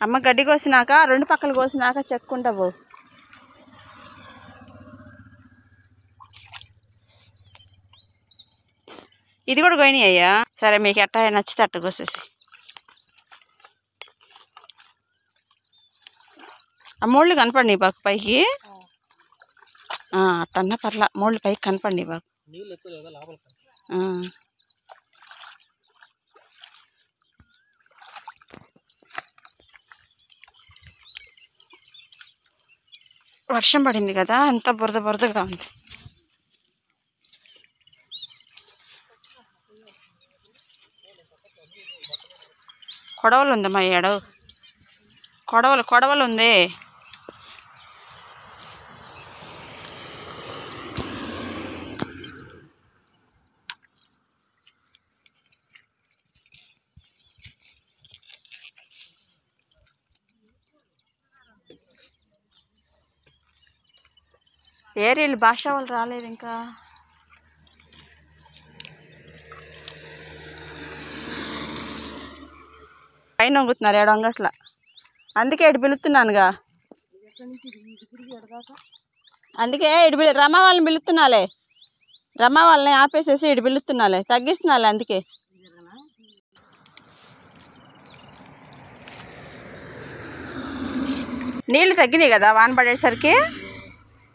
అమ్మ గడ్డి కోసినాక 2 పక్కలు కోసినాక చెక్కుంటా పో. ఇది కూడా పోయినాయి అయ్యా. సరే మీకు ఎట్టా నచ్చితే అట్ట కోసేసి. ఆ మోళ్ళు కనపడి బాకు పైకి అట్టన్నా పర్లా, మోళ్ళు పైకి కనపడి బాకు. వర్షం పడింది కదా, అంత బురద బురదగా ఉంది. కొడవలు ఉందమ్మా ఏడవ, కొడవలు ఉంది. ఏరీలు భాష వాళ్ళు రాలేదు ఇంకా. పైన వంగుతున్నారు ఏడు వంగట్ల, అందుకే ఇటు పిలుస్తున్నానుగా. అందుకే ఇటు రమ వాళ్ళని పిలుస్తున్నాలే, రమ వాళ్ళని ఆపేసేసి ఇటు పిలుస్తున్నాలే, తగ్గిస్తున్నాలే. అందుకే నీళ్ళు తగ్గినాయి కదా వాన పడేసరికి.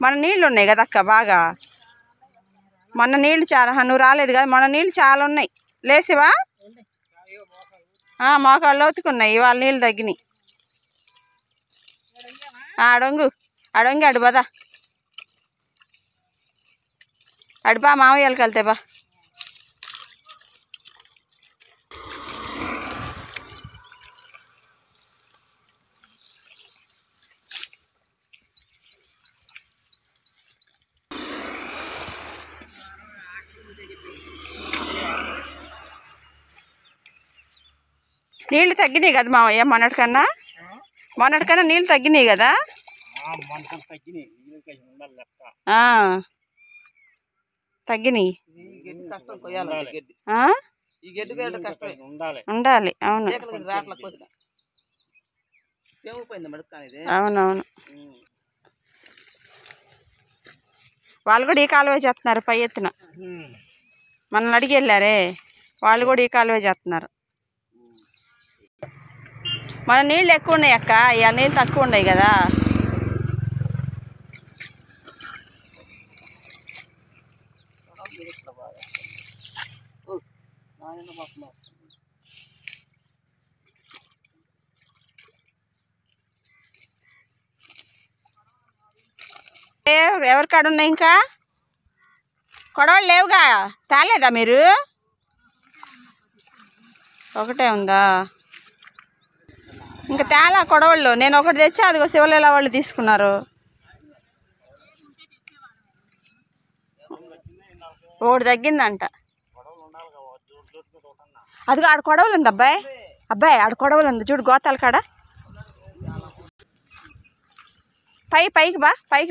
మన నీళ్ళు ఉన్నాయి కదా అక్క బాగా. మొన్న నీళ్ళు చాలా, నువ్వు రాలేదు కదా, మొన్న నీళ్ళు చాలా ఉన్నాయి. లేసివా? మోకాళ్ళు లోతుకున్నాయి, ఇవాళ నీళ్ళు తగ్గినాయి. అడొంగు అడు బదా, అడిపా మామయ్యకి వెళ్తే బా. నీళ్ళు తగ్గినాయి కదా మామయ్య, మొన్నటికన్నా నీళ్ళు తగ్గినాయి కదా. తగ్గినాయి, ఉండాలి. అవును అవునవును. వాళ్ళు కూడా ఈ కాలువే చేస్తున్నారు పై ఎత్తున. మనల్ని అడిగి వెళ్ళారే, వాళ్ళు కూడా ఈ కాలువే చేస్తున్నారు. మన నీళ్ళు ఎక్కువ ఉన్నాయి అక్క, ఇక నీళ్ళు తక్కువ ఉన్నాయి కదా. ఎవరి కాడ ఉన్నాయి ఇంకా కొడవలు లేవుగా, తాలేదా మీరు? ఒకటే ఉందా ఇంకా తేలా కొడవళ్ళు? నేను ఒకటి తెచ్చి అదిగో శివలీల వాళ్ళు తీసుకున్నారు. ఒకటి తగ్గిందంట. అదిగో ఆడ కొడవలు ఉంది అబ్బాయి ఆడ కొడవలు ఉంది చూడు, గోతాల కాడ. పైకి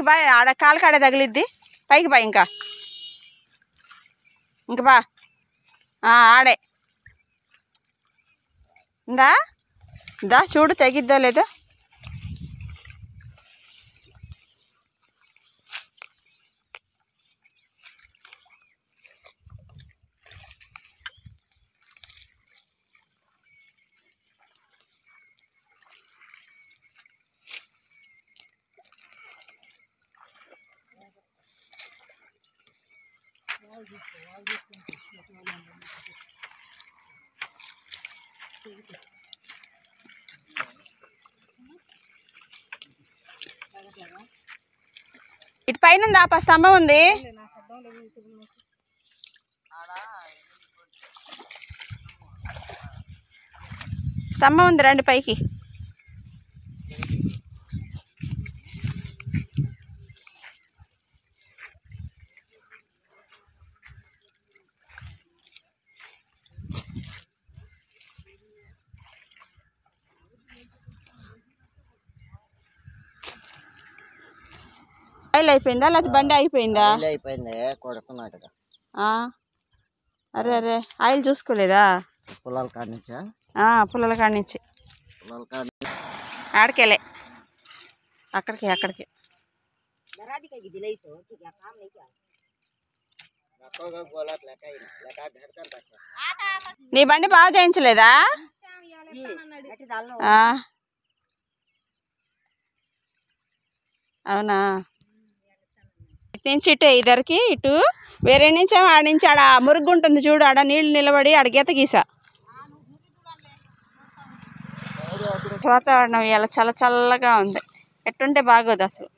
బా, ఆడ కాలు కాడే తగిలిద్ది. పైకి బా, ఇంకా బా. ఆడే దా చూడు తెగిద్దా లేదో. ఇటు పైన ఉంది, ఆ స్తంభం ఉంది. స్తంభం ఉంది, రండి పైకి. ఆయిల్ అయిపోయిందా లేకపోతే బండి అయిపోయిందా? అరే ఆయిల్ చూసుకోలేదా? పొలాల కాడ నుంచా? పుల్లల కాడి నుంచి ఆడికెళ్ళే అక్కడికి నీ బండి బాగా చేయించలేదా? అవునా? ఇటు నుంచి ఇటు ఇద్దరికి ఇటు వేరే నుంచి ఆడ నుంచి ఆడ మురుగు ఉంటుంది చూడు, ఆడ నీళ్ళు నిలబడి ఆడ గీత గీసా. వాతావరణం ఇలా చల్ల చల్లగా ఉంది. ఎట్టుంటే బాగోదు అసలు.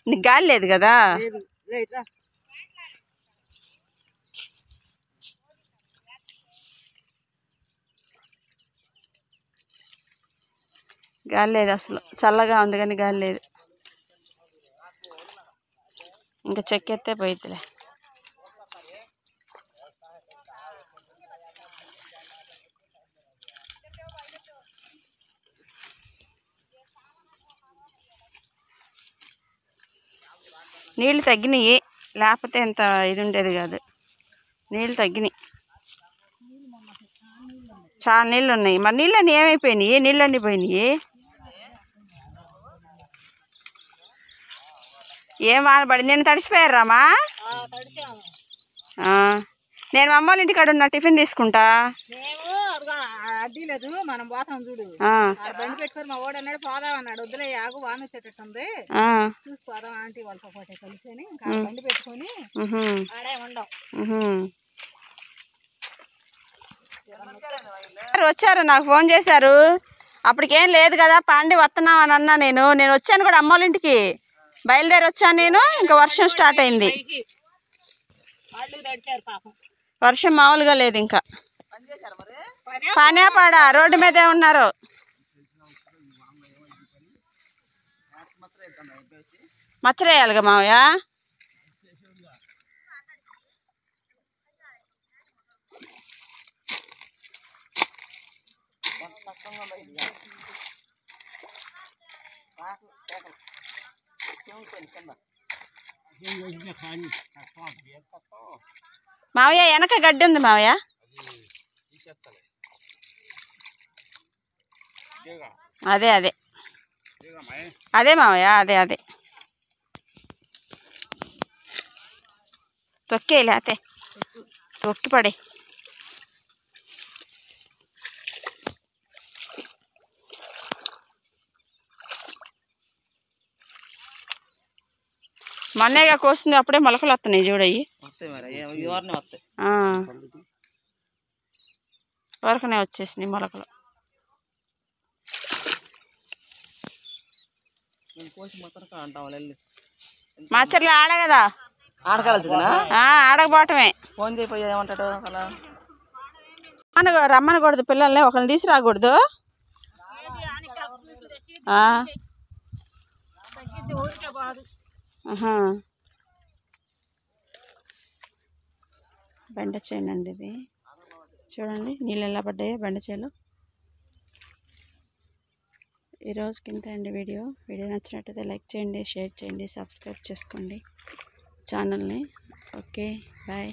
నీకు గాలి లేదు కదా? గాలి లేదు అసలు. చల్లగా ఉంది కానీ గాలి లేదు. ఇంకా చెక్కెత్తే పోయిద్దిలే. నీళ్ళు తగ్గినాయి, లేకపోతే ఇంత ఇది ఉండేది కాదు. నీళ్ళు తగ్గినాయి, చాలా నీళ్ళు ఉన్నాయి. మరి నీళ్ళన్నీ ఏమైపోయినాయి? నీళ్ళన్నీ పోయినాయి. ఏం వానబడి నేను తడిసిపోయారామా? నేను అమ్మ వాళ్ళ ఇంటికాడ ఉన్న టిఫిన్ తీసుకుంటా. అడ్డీలేదు, మనం పోతాం చూడు. బండి పెట్టుకొని మా వాడు అన్నాడు పోదాం అన్నాడు. వద్దులే ఆగు, వాన వచ్చేటట్టుంది, చూసి పోదాం ఆంటీ వాళ్ళతో పాటే కలిసి బండి పెట్టుకొని ఆడే ఉండం. వచ్చారు, నాకు ఫోన్ చేశారు. అప్పటికేం లేదు కదా, పాండి వస్తున్నాం అని అన్నా. నేను వచ్చాను కూడా అమ్మ వాళ్ళ ఇంటికి బయలుదేరి వచ్చాను నేను. ఇంకా వర్షం స్టార్ట్ అయింది. వర్షం మామూలుగా లేదు. ఇంకా పనేపాడా రోడ్డు మీదే ఉన్నారు. మచ్చరేయాలిగా మావయ్య. మావయ్య వెనక గడ్డి ఉంది మావయ్య. అదే అదే అదే మావయ్య, అదే తొక్కే లేతే తొక్కి పడే. మొన్నేగా కోస్తుంది, అప్పుడే మొలకలు వస్తున్నాయి చూడయి. వరకునే వచ్చేసినాయి మొలకలు. మాచర్లు ఆడ కదా, ఆడకపోవటమే. ఫోన్ చేయిపోయి ఏమంటాడు రమ్మనకూడదు పిల్లల్ని, ఒకరిని తీసుకురాకూడదు. బెండ చేను అండి ఇది. చూడండి నీళ్ళు ఎలా పడ్డాయో బెండ చేలు. ఈరోజుకి ఇంత అండి వీడియో నచ్చినట్టయితే లైక్ చేయండి, షేర్ చేయండి, సబ్స్క్రైబ్ చేసుకోండి ఛానల్ని. Okay bye.